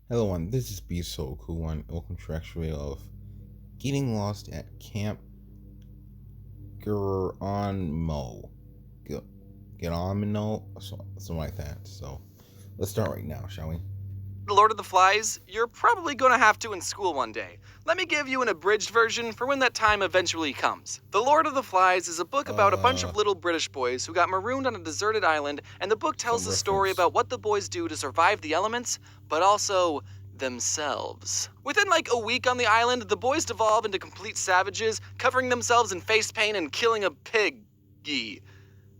Hello, and this is Beessokoo1. Welcome to X-Ray of Getting Lost at Camp Geronimo. Geronimo, something like that. So, let's start right now, shall we? The Lord of the Flies, you're probably gonna have to in school one day. Let me give you an abridged version for when that time eventually comes. The Lord of the Flies is a book about a bunch of little British boys who got marooned on a deserted island, and the book tells Some the story reference. about what the boys do to survive the elements, but also themselves. Within like a week on the island, the boys devolve into complete savages, covering themselves in face paint and killing a piggy.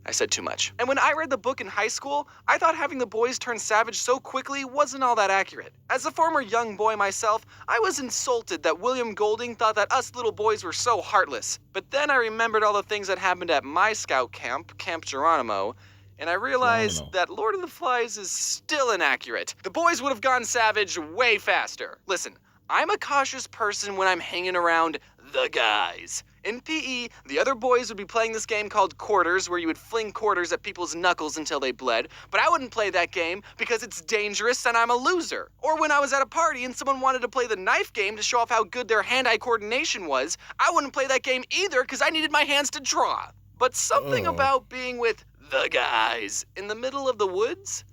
I said too much. And when I read the book in high school, I thought having the boys turn savage so quickly wasn't all that accurate. As a former young boy myself, I was insulted that William Golding thought that us little boys were so heartless. But then I remembered all the things that happened at my scout camp, Camp Geronimo, and I realized Geronimo. that Lord of the Flies is still inaccurate. The boys would have gone savage way faster. Listen, I'm a cautious person when I'm hanging around the guys. In PE, the other boys would be playing this game called Quarters, where you would fling quarters at people's knuckles until they bled, but I wouldn't play that game because it's dangerous and I'm a loser. Or when I was at a party and someone wanted to play the knife game to show off how good their hand-eye coordination was, I wouldn't play that game either because I needed my hands to draw. But something Oh, about being with the guys in the middle of the woods?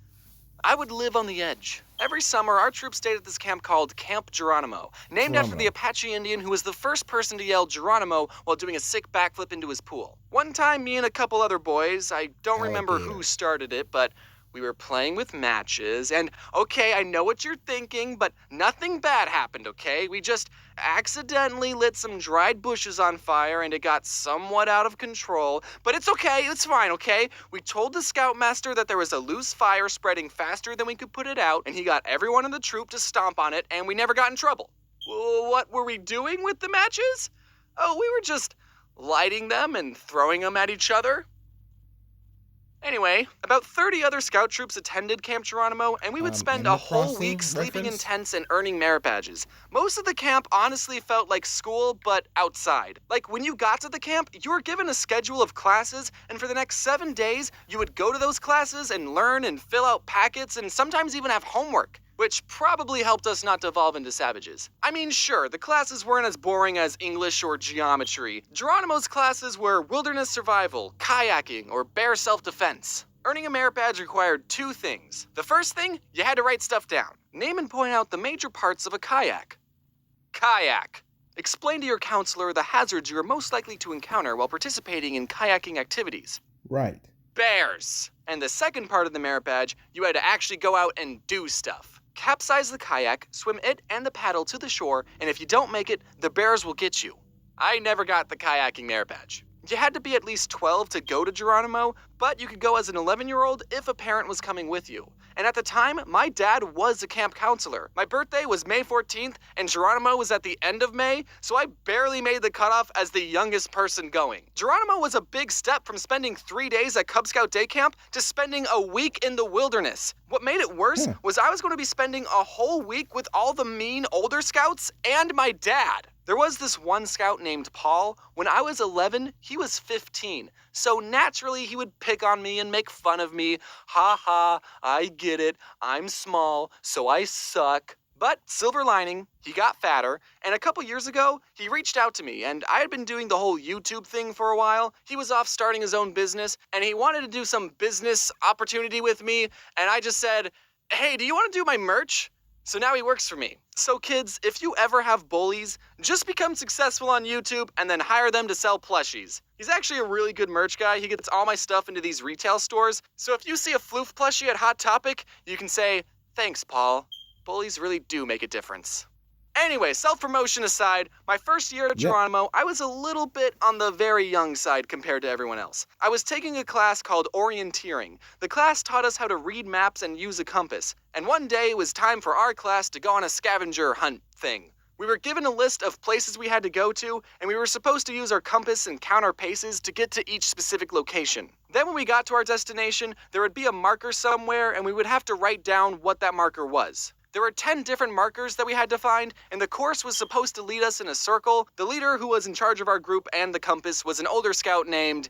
I would live on the edge. Every summer, our troop stayed at this camp called Camp Geronimo, named after the Geronimo. Apache Indian who was the first person to yell Geronimo while doing a sick backflip into his pool. One time, me and a couple other boys, I don't remember who Alligator. started it, but we were playing with matches, and okay, I know what you're thinking, but nothing bad happened, okay? We just accidentally lit some dried bushes on fire and it got somewhat out of control, but it's okay, it's fine, okay? We told the scoutmaster that there was a loose fire spreading faster than we could put it out, and he got everyone in the troop to stomp on it, and we never got in trouble. What were we doing with the matches? Oh, we were just lighting them and throwing them at each other. Anyway, about 30 other scout troops attended Camp Geronimo, and we would spend a Animal whole week Crossing sleeping in reference? tents and earning merit badges. Most of the camp honestly felt like school, but outside. Like, when you got to the camp, you were given a schedule of classes, and for the next 7 days, you would go to those classes and learn and fill out packets and sometimes even have homework, which probably helped us not devolve into savages. I mean, sure, the classes weren't as boring as English or geometry. Geronimo's classes were wilderness survival, kayaking, or bear self-defense. Earning a merit badge required two things. The first thing, you had to write stuff down. Name and point out the major parts of a kayak. Kayak. Explain to your counselor the hazards you are most likely to encounter while participating in kayaking activities. Right. Bears. And the second part of the merit badge, you had to actually go out and do stuff. Capsize the kayak, swim it and the paddle to the shore, and if you don't make it, the bears will get you. I never got the kayaking merit badge. You had to be at least 12 to go to Geronimo, but you could go as an 11-year-old if a parent was coming with you. And at the time, my dad was a camp counselor. My birthday was May 14th, and Geronimo was at the end of May, so I barely made the cutoff as the youngest person going. Geronimo was a big step from spending 3 days at Cub Scout day camp to spending a week in the wilderness. What made it worse was I was going to be spending a whole week with all the mean older scouts and my dad. There was this one scout named Paul. When I was 11, he was 15. So naturally, he would pick on me and make fun of me. Ha ha, I get it. I'm small, so I suck. But silver lining, he got fatter, and a couple years ago, he reached out to me, and I had been doing the whole YouTube thing for a while. He was off starting his own business, and he wanted to do some business opportunity with me, and I just said, hey, do you want to do my merch? So now he works for me. So kids, if you ever have bullies, just become successful on YouTube and then hire them to sell plushies. He's actually a really good merch guy. He gets all my stuff into these retail stores. So if you see a Floof plushie at Hot Topic, you can say, thanks, Paul. Bullies really do make a difference. Anyway, self-promotion aside, my first year at Yep. Geronimo, I was a little bit on the very young side compared to everyone else. I was taking a class called orienteering. The class taught us how to read maps and use a compass. And one day it was time for our class to go on a scavenger hunt thing. We were given a list of places we had to go to, and we were supposed to use our compass and count our paces to get to each specific location. Then when we got to our destination, there would be a marker somewhere, and we would have to write down what that marker was. There were 10 different markers that we had to find, and the course was supposed to lead us in a circle. The leader who was in charge of our group and the compass was an older scout named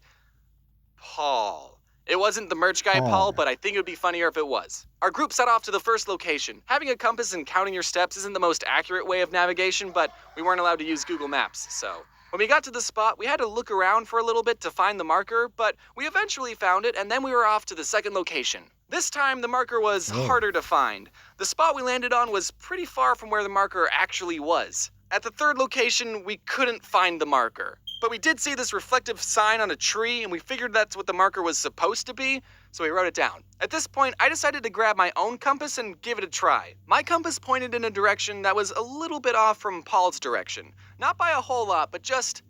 Paul. It wasn't the merch guy, Paul, but I think it would be funnier if it was. Our group set off to the first location. Having a compass and counting your steps isn't the most accurate way of navigation, but we weren't allowed to use Google Maps, so. When we got to the spot, we had to look around for a little bit to find the marker, but we eventually found it, and then we were off to the second location. This time, the marker was harder to find. The spot we landed on was pretty far from where the marker actually was. At the third location, we couldn't find the marker. But we did see this reflective sign on a tree, and we figured that's what the marker was supposed to be, so we wrote it down. At this point, I decided to grab my own compass and give it a try. My compass pointed in a direction that was a little bit off from Paul's direction. Not by a whole lot, but just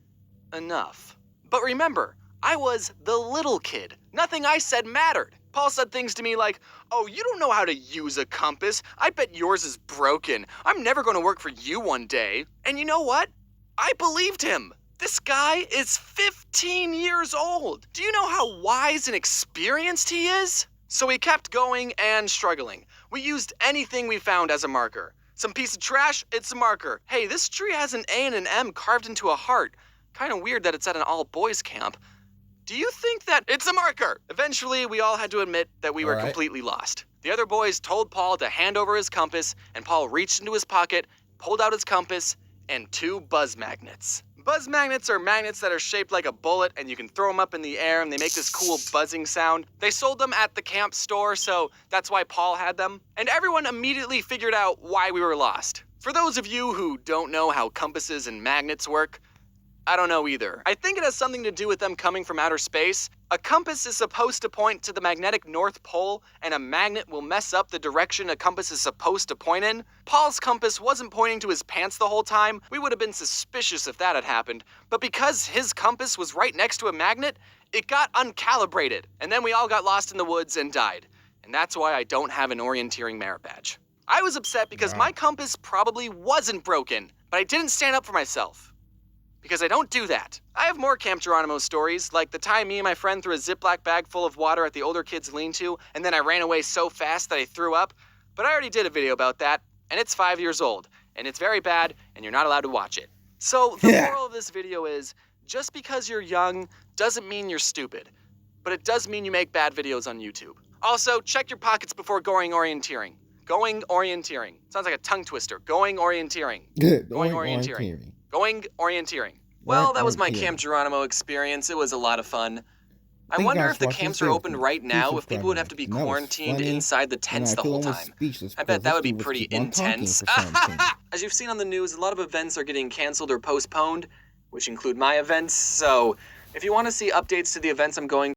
enough. But remember, I was the little kid. Nothing I said mattered. Paul said things to me like, "Oh, you don't know how to use a compass. I bet yours is broken. I'm never going to work for you one day." And you know what? I believed him. This guy is 15 years old. Do you know how wise and experienced he is? So we kept going and struggling. We used anything we found as a marker. Some piece of trash, it's a marker. Hey, this tree has an A and an M carved into a heart. Kind of weird that it's at an all-boys camp. Do you think that it's a marker? Eventually, we all had to admit that we were completely lost. The other boys told Paul to hand over his compass, and Paul reached into his pocket, pulled out his compass, and 2 buzz magnets. Buzz magnets are magnets that are shaped like a bullet, and you can throw them up in the air and they make this cool buzzing sound. They sold them at the camp store, so that's why Paul had them. And everyone immediately figured out why we were lost. For those of you who don't know how compasses and magnets work, I don't know either. I think it has something to do with them coming from outer space. A compass is supposed to point to the magnetic North Pole, and a magnet will mess up the direction a compass is supposed to point in. Paul's compass wasn't pointing to his pants the whole time. We would have been suspicious if that had happened. But because his compass was right next to a magnet, it got uncalibrated. And then we all got lost in the woods and died. And that's why I don't have an orienteering merit badge. I was upset because my compass probably wasn't broken, but I didn't stand up for myself. Because I don't do that. I have more Camp Geronimo stories, like the time me and my friend threw a Ziploc bag full of water at the older kids' lean-to, and then I ran away so fast that I threw up. But I already did a video about that, and it's 5 years old, and it's very bad, and you're not allowed to watch it. So the moral of this video is, just because you're young doesn't mean you're stupid, but it does mean you make bad videos on YouTube. Also, check your pockets before going orienteering. Going orienteering. Sounds like a tongue twister. Going orienteering. Going orienteering. Going orienteering. Well, that was my Camp Geronimo experience. It was a lot of fun. I wonder if the camps are open right now, if people would have to be quarantined inside the tents the whole time. I bet that would be pretty intense. As you've seen on the news, a lot of events are getting canceled or postponed, which include my events. So if you want to see updates to the events I'm going